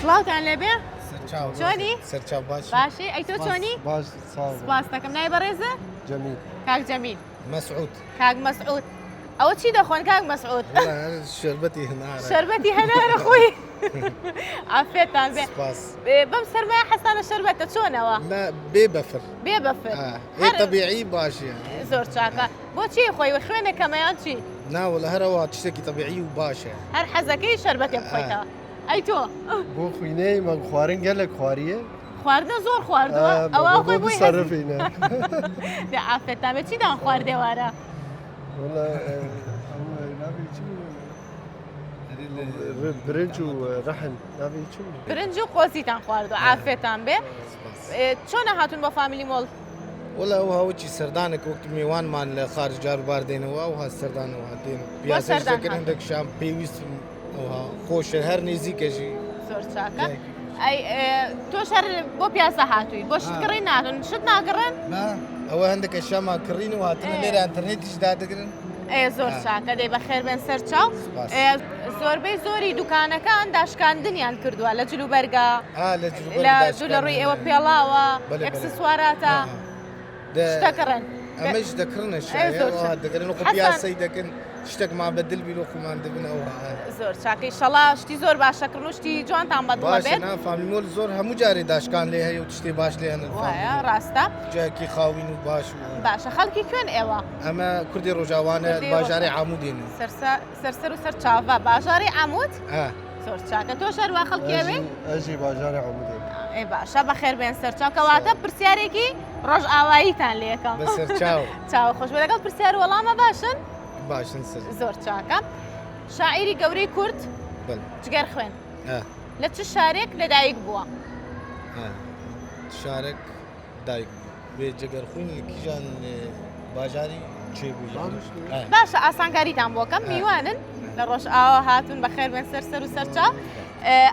سڵاوتان لەبێ چۆنی؟ سەرچاو باش باشی ئەی تۆ چۆنی؟ باش سپاس دەکەم نای بەڕێزە؟ جەمیل کاک جەمیل مەسعود کاک مەسعود ئەوە چی دەخۆن کاک مەسعود؟ شربەتی هەنارە شەربەتی هەنارە خۆی عافێتان بێ سپاس بەم سەرمایە حەسانە شەربەتە چۆنەوە؟ بێ بەفر بێ بەفر هێ طبیعی باشە زۆر چاکە بۆچی خۆی خوێنێکەمەیان چی؟ ناوە لە هەرەوە تشتێکی طبیعی و باشە هەر حەزەکەی شەربەتێ بخۆیتەوە ئەی تۆ بۆ خوینەی مەنگ خوارن گەلێک خواریە خواردنە زۆر خواردووە ئەوە خۆی بۆی سەرفینە دە ئافێتان بێ چیدان خواردێوارە؟ برنج و ڕەحن ناوی چ برنج و قۆزیتان خواردووە ئافێتان بێ چۆنە هاتون بە فامیلی مۆڵ؟ وڵا ئەو هاوچی سەردانێک وەکتی میوانمان لە خارج جاروبار دێنەوە ئەو ها سەردانەوە دێن پیاسەکەن هەندێک شام پێویستم خۆشە هەر نێزیکەژی زۆر چاکە ئەی تۆ شەر بۆ پیاسە هاتووی بۆ شتکڕی ناتون شت ناگەڕن؟ ئەوە هەندێکە شاما کڕین و هاتنە لێرە ئەتەرنێتیش دادەگرن زۆر چاکە دەی بەخێر بێن سەر چاو زۆربەی زۆری دوکانەکان داشکاندنیان کردووە لە جلوبەرگا لە جوولە ڕووی ئێوە پێڵاوە ئەکسسواراتە شتەکڕن ئەمەش دەکڕنە دەگەرن و پیاسەی دەکەن شتێکمان بەدل بی لە خۆمان دەبن ئەوە زۆر چاکەی شەڵا شتی زۆر باشەکردن و شتی جوانتان بەدڵە بێت فامیلمۆل زۆر هەموو جارێ داشکان لێ هەیە و تشتێ باش لێ وایە ڕاستە جاکی خاوین و باش باشە خەڵکی کوێن ئێوە ئەمە کوردی ڕۆژاوانە باژارێ عمود دێن سەرسەر و سەر چاوە باژاری عمود زۆر چاکە تۆ شەروە خەڵکیێوێ ئەژی باژاری عمودێ ئێ باشە بەخێر بێن سەر چاوکەواتە پرسیارێکی ڕۆژ ئاواییتان لێکەم بەسەر چاو چاوە خۆش لەگەڵ پرسیار وەڵامە باشن باشن سەر زۆر چاکە شاعیری گەورەی کورد جگەر خوێن لە چ شارێک لەدایک بووە؟ شارێک دایک بێ جگەر خوێن لە کیژان باژاری چێ بوو باشە ئاسانکاریتان بۆکەم میوانن لە ڕۆژ ئاوە هاتون بەخێر بێن سەر و سەرچاو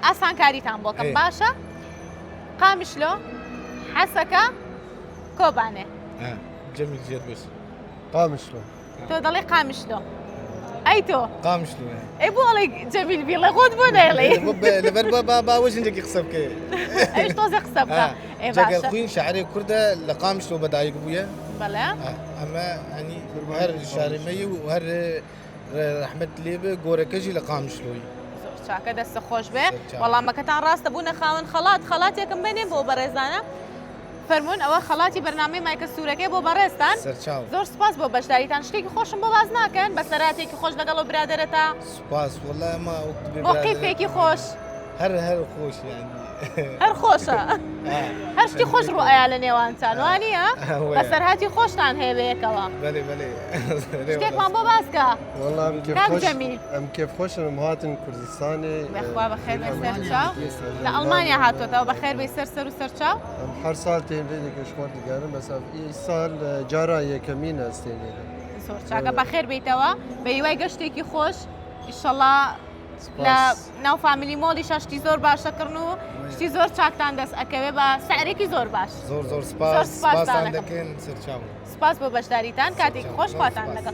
ئاسانکاریتان بۆکەم باشە قامیشلۆ حەسەکە کۆبانێ جەمیل زێر بێت قامشلۆ تۆ دەڵێ قامیشلۆ ئەی تۆ قامشلۆ ئەی بۆ ئەڵێ جەمیل بی لە خۆت بۆ نەیڵێ لەبەر باوەژنێکی قسە بکە ئەوش تۆزە قسە بکە جگەر خوین شاعرێک کوردە لە قامشلۆ بەدایک بووە بەڵێ ئەمە ئەنی هەر شارەمەی و هەر ڕەحمەت لێبێ گۆرەکەژی لە قامشلۆی چاکە دەستە خۆش بێ وەڵامەکەتان ڕاستە بوونە خاوەن خەڵاتێکم بێنێ بۆ بەڕێزانە فەرمونون ئەوە خەڵاتی بەرنامەی مایکە سوورەکەی بۆ بەڕێستان زۆر سپاس بۆ بەشداریتان شتێکی خۆشم بۆ باز ناکەن بە سەراتێکی خۆش لەگەڵ و برادەرەتە سپاس وەڵای ئەمە قیفێکی خۆش هەر خۆش هەر خۆشە هەر شتی خۆش ڕوئیا لە نێوانتان وانە بە سەرهاتی خۆشتان هەیە بەیەکەوە شتێکمان بۆ باسکە ئەم کێف خۆشم هاتن کوردستانی بەخوا بەخێر بێ سەرچاو لە ئەڵمانیا هاتوۆتەوە بەخێر بێ سەر و سەرچاو ئەم هەر ساڵ تێن لێ دەکەشمار دیگەرم بەسەر ساڵ جارا یەکەمین ئەستێنێرە زۆر چاکە بەخێر بیتەوە بە هیوای گەشتێکی خۆش ئیشەڵا لە ناو فامیلی مۆڵی شتی زۆر باشەکردن و شتی زۆر چاکتان دەست ئەکەوێ بە سعرێکی زۆر باش زۆر سپاسان دەکەن سەرچاو سپاس بۆ بەشداریتان کاتێکی خۆش خواتان لەگەڵ